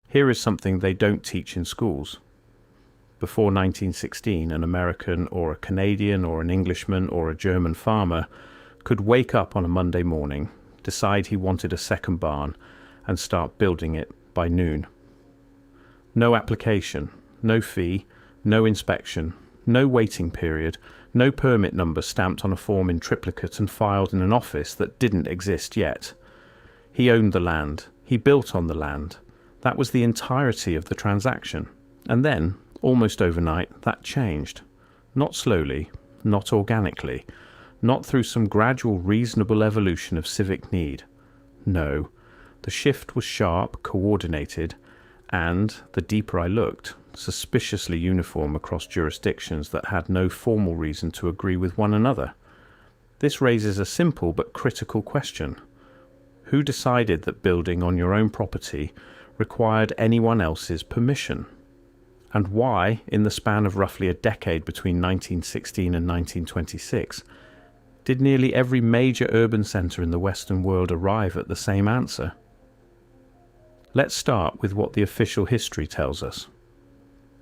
Here is something they don't teach in schools. Before 1916, an American or a Canadian or an Englishman or a German farmer could wake up on a Monday morning, decide he wanted a second barn, and start building it by noon. No application, no fee, no inspection, no waiting period, no permit number stamped on a form in triplicate and filed in an office that didn't exist yet. He owned the land. He built on the land. That was the entirety of the transaction. And then, almost overnight, that changed. Not slowly, not organically, not through some gradual reasonable evolution of civic need. No, the shift was sharp, coordinated, and, the deeper I looked, suspiciously uniform across jurisdictions that had no formal reason to agree with one another. This raises a simple but critical question. Who decided that building on your own property required anyone else's permission? And why, in the span of roughly a decade between 1916 and 1926, did nearly every major urban centre in the Western world arrive at the same answer? Let's start with what the official history tells us.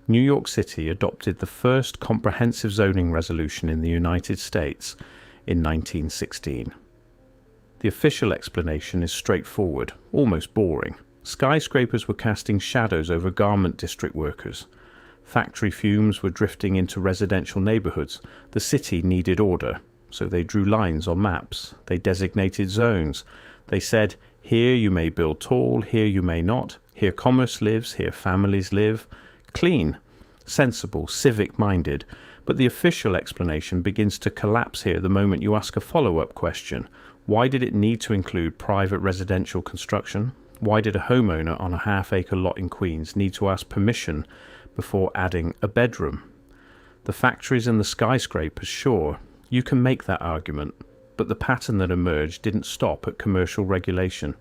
New York City adopted the first comprehensive zoning resolution in the United States in 1916. The official explanation is straightforward, almost boring. Skyscrapers were casting shadows over garment district workers. Factory fumes were drifting into residential neighborhoods. The city needed order, so they drew lines on maps. They designated zones. They said, here you may build tall, here you may not. Here commerce lives, here families live. Clean, sensible, civic-minded. But the official explanation begins to collapse here the moment you ask a follow-up question. Why did it need to include private residential construction? Why did a homeowner on a half-acre lot in Queens need to ask permission before adding a bedroom? The factories and the skyscrapers, sure, you can make that argument, but the pattern that emerged didn't stop at commercial regulation.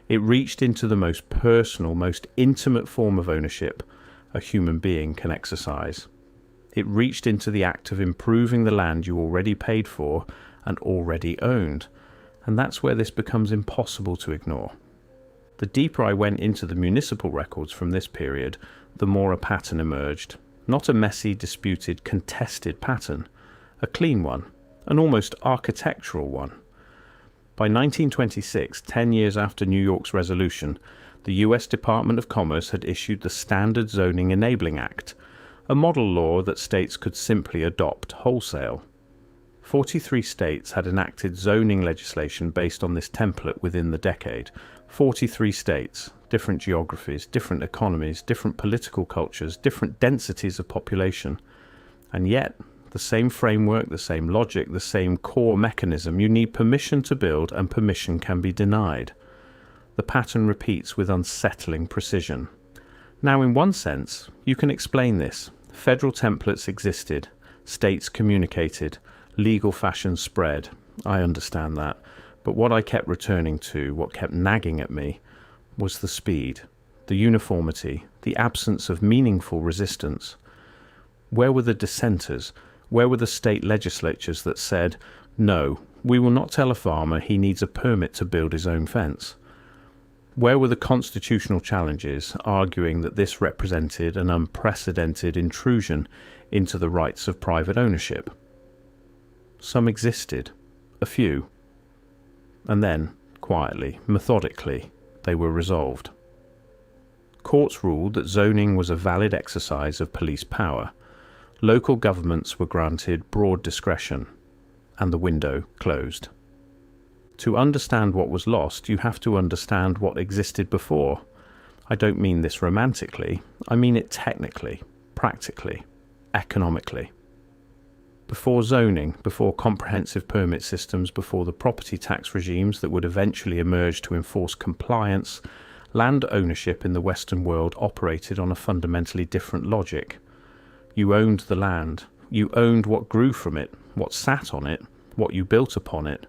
It reached into the most personal, most intimate form of ownership a human being can exercise. It reached into the act of improving the land you already paid for and already owned, and that's where this becomes impossible to ignore. The deeper I went into the municipal records from this period, the more a pattern emerged. Not a messy, disputed, contested pattern, a clean one, an almost architectural one. By 1926, 10 years after New York's resolution, the US Department of Commerce had issued the Standard Zoning Enabling Act, a model law that states could simply adopt wholesale. 43 states had enacted zoning legislation based on this template within the decade. 43 states, different geographies, different economies, different political cultures, different densities of population. And yet, the same framework, the same logic, the same core mechanism. You need permission to build, and permission can be denied. The pattern repeats with unsettling precision. Now, in one sense, you can explain this. Federal templates existed, states communicated, legal fashion spread. I understand that. But what I kept returning to, what kept nagging at me, was the speed, the uniformity, the absence of meaningful resistance. Where were the dissenters? Where were the state legislatures that said, no, we will not tell a farmer he needs a permit to build his own fence? Where were the constitutional challenges arguing that this represented an unprecedented intrusion into the rights of private ownership? Some existed, a few. And then, quietly, methodically, they were resolved. Courts ruled that zoning was a valid exercise of police power. Local governments were granted broad discretion, and the window closed. To understand what was lost, you have to understand what existed before. I don't mean this romantically, I mean it technically, practically, economically. Before zoning, before comprehensive permit systems, before the property tax regimes that would eventually emerge to enforce compliance, land ownership in the Western world operated on a fundamentally different logic. You owned the land. You owned what grew from it, what sat on it, what you built upon it.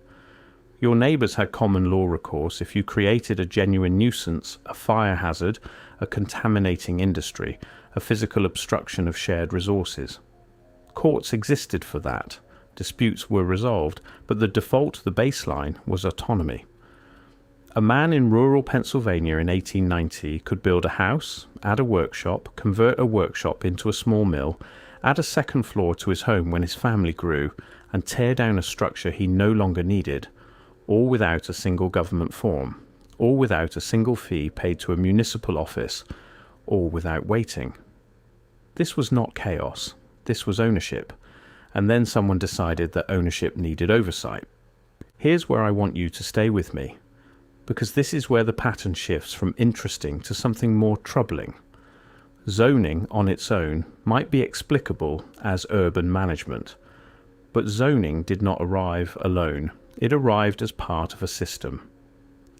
Your neighbours had common law recourse if you created a genuine nuisance, a fire hazard, a contaminating industry, a physical obstruction of shared resources. Courts existed for that. Disputes were resolved, but the default, the baseline, was autonomy. A man in rural Pennsylvania in 1890 could build a house, add a workshop, convert a workshop into a small mill, add a second floor to his home when his family grew, and tear down a structure he no longer needed, all without a single government form, all without a single fee paid to a municipal office, all without waiting. This was not chaos, this was ownership, and then someone decided that ownership needed oversight. Here's where I want you to stay with me, because this is where the pattern shifts from interesting to something more troubling. Zoning on its own might be explicable as urban management, but zoning did not arrive alone. It arrived as part of a system.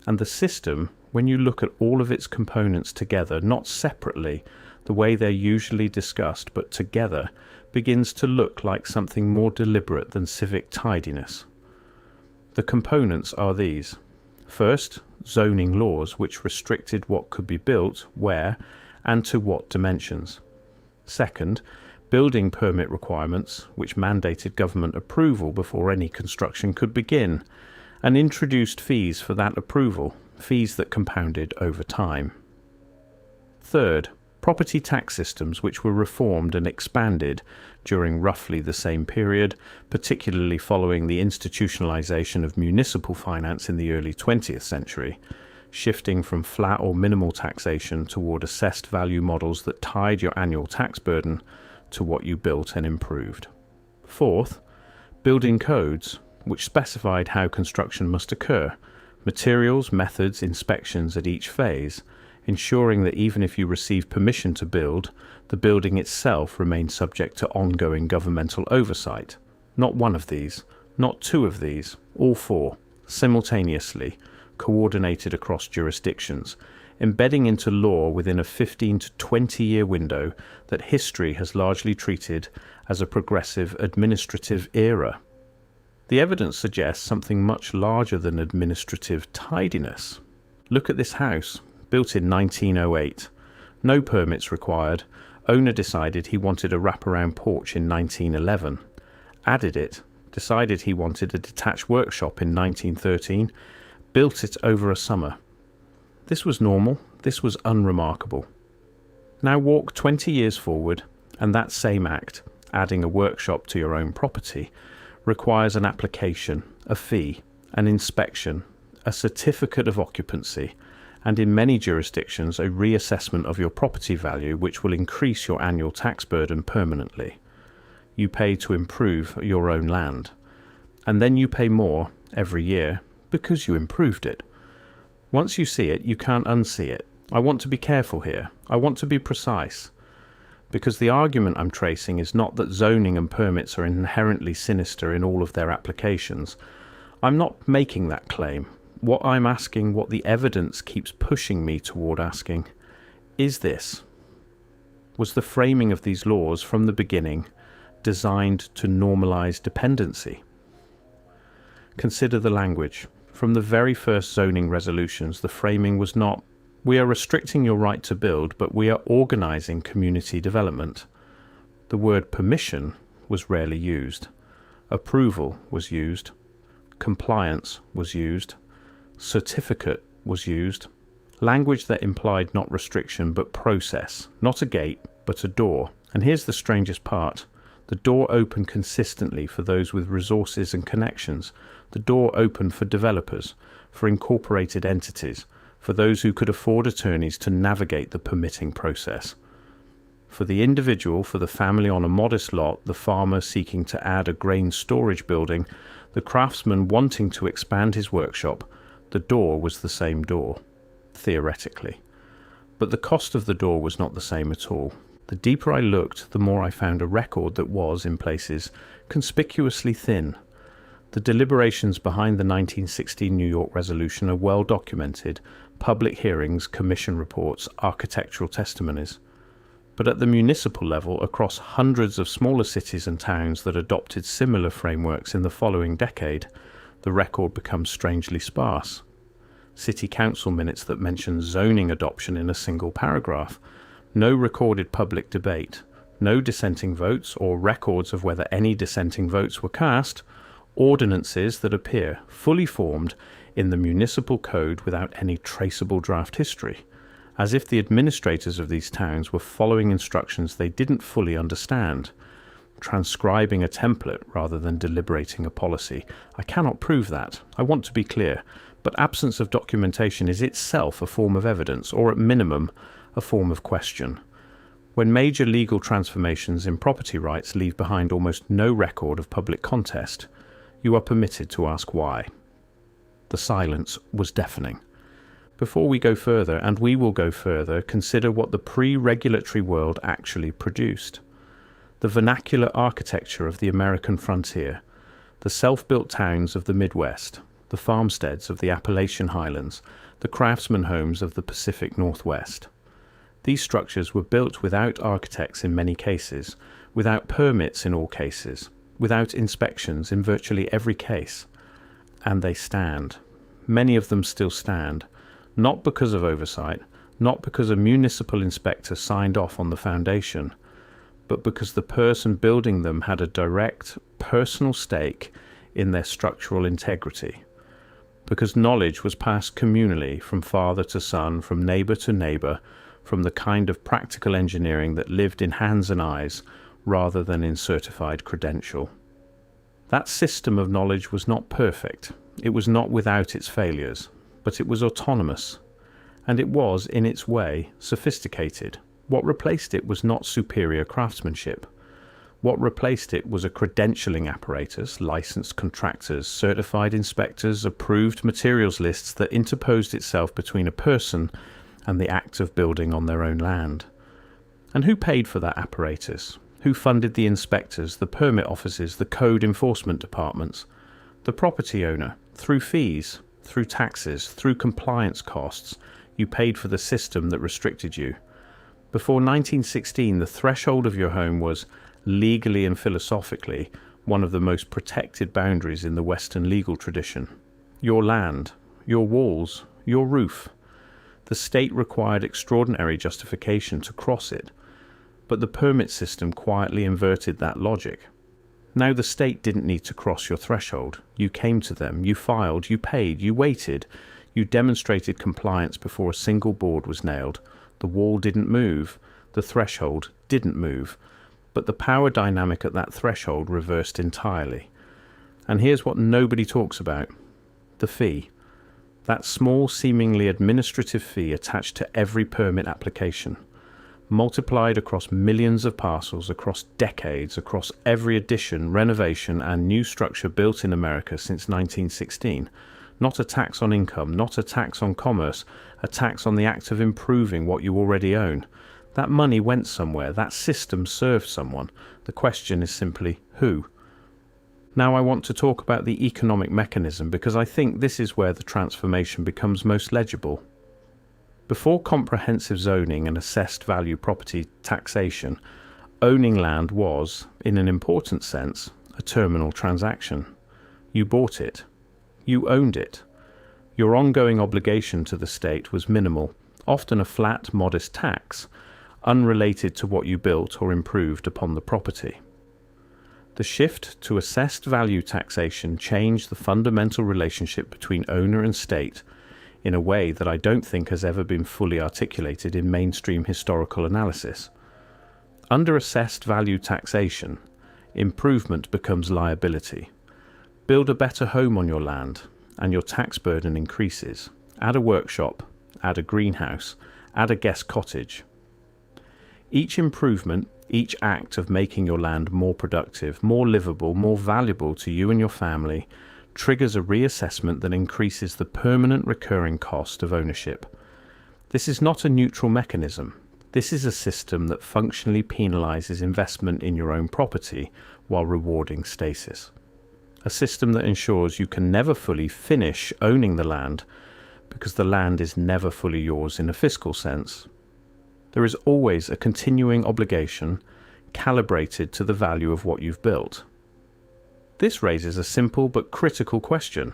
And the system, when you look at all of its components together, not separately, the way they're usually discussed, but together, begins to look like something more deliberate than civic tidiness. The components are these. First, zoning laws, which restricted what could be built, where, and to what dimensions. Second, building permit requirements, which mandated government approval before any construction could begin, and introduced fees for that approval, fees that compounded over time. Third, property tax systems, which were reformed and expanded during roughly the same period, particularly following the institutionalization of municipal finance in the early 20th century, shifting from flat or minimal taxation toward assessed value models that tied your annual tax burden to what you built and improved. Fourth, building codes, which specified how construction must occur, materials, methods, inspections at each phase, ensuring that even if you receive permission to build, the building itself remains subject to ongoing governmental oversight. Not one of these, not two of these, all four, simultaneously, coordinated across jurisdictions, embedding into law within a 15 to 20 year window that history has largely treated as a progressive administrative era. The evidence suggests something much larger than administrative tidiness. Look at this house, built in 1908. No permits required. Owner decided he wanted a wraparound porch in 1911. Added it. Decided he wanted a detached workshop in 1913. Built it over a summer. This was normal. This was unremarkable. Now walk 20 years forward, and that same act, adding a workshop to your own property, requires an application, a fee, an inspection, a certificate of occupancy, and in many jurisdictions a reassessment of your property value, which will increase your annual tax burden permanently. You pay to improve your own land, and then you pay more every year because you improved it. Once you see it, you can't unsee it. I want to be careful here. I want to be precise, because the argument I'm tracing is not that zoning and permits are inherently sinister in all of their applications. I'm not making that claim. What I'm asking, what the evidence keeps pushing me toward asking, is this. Was the framing of these laws from the beginning designed to normalize dependency? Consider the language. From the very first zoning resolutions, the framing was not, we are restricting your right to build, but we are organizing community development. The word permission was rarely used. Approval was used. Compliance was used. Certificate was used. Language that implied not restriction but process, not a gate but a door. And here's the strangest part. The door opened consistently for those with resources and connections. The door opened for developers, for incorporated entities, for those who could afford attorneys to navigate the permitting process. For the individual, for the family on a modest lot, the farmer seeking to add a grain storage building, the craftsman wanting to expand his workshop, the door was the same door, theoretically. But the cost of the door was not the same at all. The deeper I looked, the more I found a record that was, in places, conspicuously thin. The deliberations behind the 1916 New York Resolution are well documented: public hearings, commission reports, architectural testimonies. But at the municipal level, across hundreds of smaller cities and towns that adopted similar frameworks in the following decade, the record becomes strangely sparse. City council minutes that mention zoning adoption in a single paragraph, no recorded public debate, no dissenting votes or records of whether any dissenting votes were cast, ordinances that appear fully formed in the municipal code without any traceable draft history, as if the administrators of these towns were following instructions they didn't fully understand, transcribing a template rather than deliberating a policy. I cannot prove that. I want to be clear. But absence of documentation is itself a form of evidence, or at minimum, a form of question. When major legal transformations in property rights leave behind almost no record of public contest, you are permitted to ask why. The silence was deafening. Before we go further, and we will go further, consider what the pre-regulatory world actually produced. The vernacular architecture of the American frontier, the self-built towns of the Midwest, the farmsteads of the Appalachian Highlands, the craftsman homes of the Pacific Northwest. These structures were built without architects in many cases, without permits in all cases, without inspections in virtually every case. And they stand. Many of them still stand, not because of oversight, not because a municipal inspector signed off on the foundation, but because the person building them had a direct, personal stake in their structural integrity. Because knowledge was passed communally from father to son, from neighbor to neighbor, from the kind of practical engineering that lived in hands and eyes rather than in certified credential. That system of knowledge was not perfect, it was not without its failures, but it was autonomous, and it was, in its way, sophisticated. What replaced it was not superior craftsmanship. What replaced it was a credentialing apparatus, licensed contractors, certified inspectors, approved materials lists that interposed itself between a person and the act of building on their own land. And who paid for that apparatus? Who funded the inspectors, the permit offices, the code enforcement departments? The property owner, through fees, through taxes, through compliance costs. You paid for the system that restricted you. Before 1916, the threshold of your home was, legally and philosophically, one of the most protected boundaries in the Western legal tradition. Your land, your walls, your roof. The state required extraordinary justification to cross it, but the permit system quietly inverted that logic. Now the state didn't need to cross your threshold. You came to them, you filed, you paid, you waited, you demonstrated compliance before a single board was nailed. The wall didn't move, the threshold didn't move, but the power dynamic at that threshold reversed entirely. And here's what nobody talks about: the fee. That small, seemingly administrative fee attached to every permit application, multiplied across millions of parcels, across decades, across every addition, renovation, and new structure built in America since 1916. Not a tax on income, not a tax on commerce, a tax on the act of improving what you already own. That money went somewhere, that system served someone. The question is simply, who? Now I want to talk about the economic mechanism, because I think this is where the transformation becomes most legible. Before comprehensive zoning and assessed value property taxation, owning land was, in an important sense, a terminal transaction. You bought it. You owned it. Your ongoing obligation to the state was minimal, often a flat, modest tax, unrelated to what you built or improved upon the property. The shift to assessed value taxation changed the fundamental relationship between owner and state in a way that I don't think has ever been fully articulated in mainstream historical analysis. Under assessed value taxation, improvement becomes liability. Build a better home on your land, and your tax burden increases. Add a workshop, add a greenhouse, add a guest cottage. Each improvement, each act of making your land more productive, more livable, more valuable to you and your family, triggers a reassessment that increases the permanent recurring cost of ownership. This is not a neutral mechanism. This is a system that functionally penalizes investment in your own property while rewarding stasis. A system that ensures you can never fully finish owning the land because the land is never fully yours in a fiscal sense. There is always a continuing obligation calibrated to the value of what you've built. This raises a simple but critical question.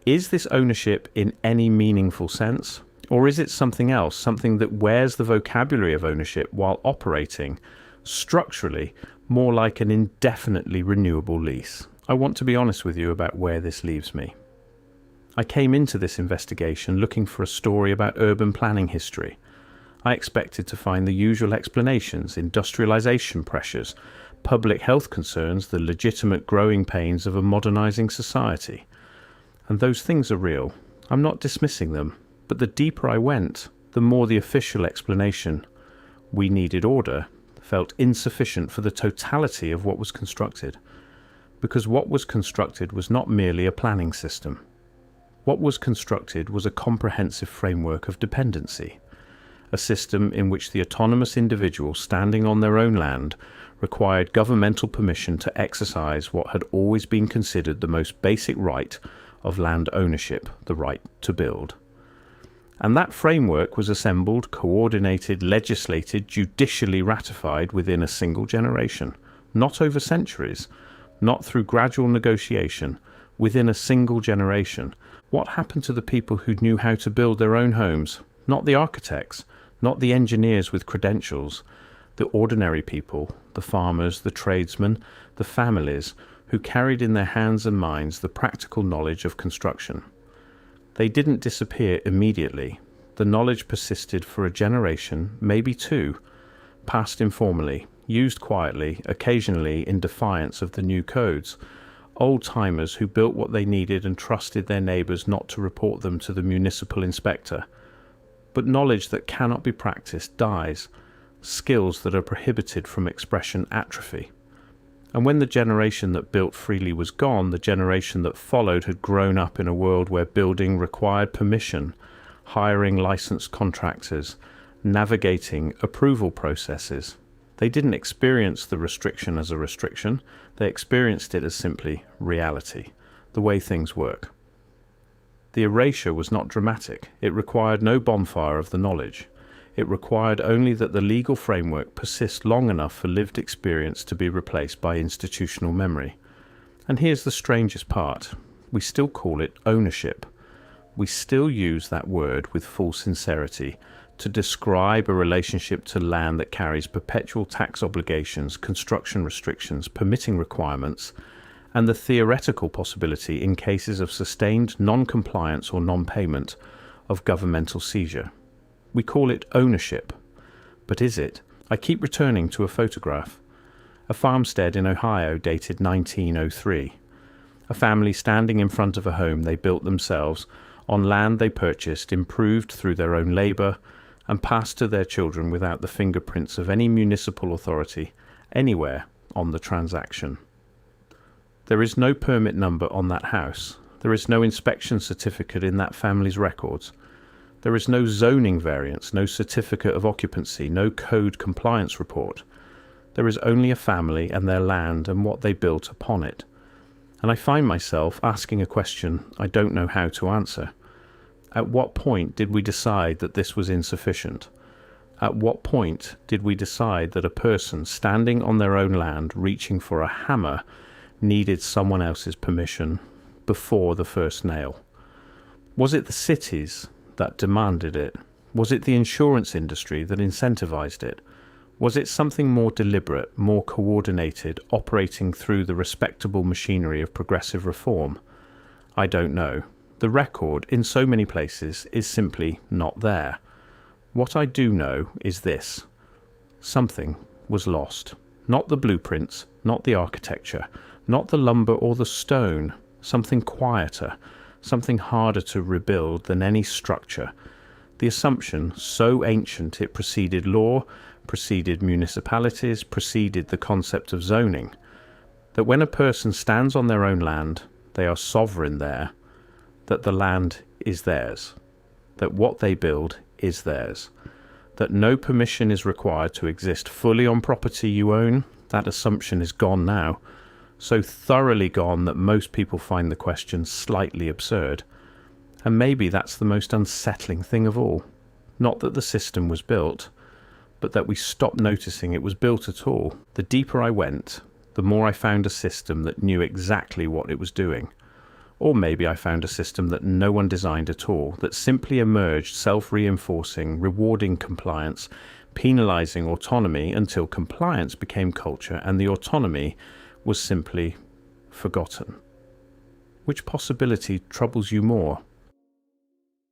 Is this ownership in any meaningful sense? Or is it something else, something that wears the vocabulary of ownership while operating, structurally, more like an indefinitely renewable lease? I want to be honest with you about where this leaves me. I came into this investigation looking for a story about urban planning history. I expected to find the usual explanations: industrialization pressures, public health concerns, the legitimate growing pains of a modernizing society. And those things are real. I'm not dismissing them. But the deeper I went, the more the official explanation, "we needed order," felt insufficient for the totality of what was constructed. Because what was constructed was not merely a planning system. What was constructed was a comprehensive framework of dependency, a system in which the autonomous individual standing on their own land required governmental permission to exercise what had always been considered the most basic right of land ownership, the right to build. And that framework was assembled, coordinated, legislated, judicially ratified within a single generation, not over centuries, not through gradual negotiation, within a single generation. What happened to the people who knew how to build their own homes? Not the architects, not the engineers with credentials, the ordinary people, the farmers, the tradesmen, the families, who carried in their hands and minds the practical knowledge of construction. They didn't disappear immediately. The knowledge persisted for a generation, maybe two, passed informally, used quietly, occasionally in defiance of the new codes. Old-timers who built what they needed and trusted their neighbours not to report them to the municipal inspector. But knowledge that cannot be practiced dies. Skills that are prohibited from expression atrophy. And when the generation that built freely was gone, the generation that followed had grown up in a world where building required permission, hiring licensed contractors, navigating approval processes. They didn't experience the restriction as a restriction, they experienced it as simply reality, the way things work. The erasure was not dramatic. It required no bonfire of the knowledge. It required only that the legal framework persist long enough for lived experience to be replaced by institutional memory. And here's the strangest part. We still call it ownership. We still use that word with full sincerity to describe a relationship to land that carries perpetual tax obligations, construction restrictions, permitting requirements, and the theoretical possibility, in cases of sustained non-compliance or non-payment, of governmental seizure. We call it ownership. But is it? I keep returning to a photograph. A farmstead in Ohio dated 1903. A family standing in front of a home they built themselves on land they purchased, improved through their own labour, and passed to their children without the fingerprints of any municipal authority anywhere on the transaction. There is no permit number on that house. There is no inspection certificate in that family's records. There is no zoning variance, no certificate of occupancy, no code compliance report. There is only a family and their land and what they built upon it. And I find myself asking a question I don't know how to answer. At what point did we decide that this was insufficient? At what point did we decide that a person standing on their own land reaching for a hammer needed someone else's permission before the first nail? Was it the cities that demanded it? Was it the insurance industry that incentivized it? Was it something more deliberate, more coordinated, operating through the respectable machinery of progressive reform? I don't know. The record, in so many places, is simply not there. What I do know is this. Something was lost. Not the blueprints, not the architecture, not the lumber or the stone. Something quieter, something harder to rebuild than any structure. The assumption, so ancient it preceded law, preceded municipalities, preceded the concept of zoning, that when a person stands on their own land, they are sovereign there, that the land is theirs, that what they build is theirs, that no permission is required to exist fully on property you own. That assumption is gone now, so thoroughly gone that most people find the question slightly absurd. And maybe that's the most unsettling thing of all. Not that the system was built, but that we stopped noticing it was built at all. The deeper I went, the more I found a system that knew exactly what it was doing. Or maybe I found a system that no one designed at all, that simply emerged self-reinforcing, rewarding compliance, penalizing autonomy until compliance became culture and the autonomy was simply forgotten. Which possibility troubles you more?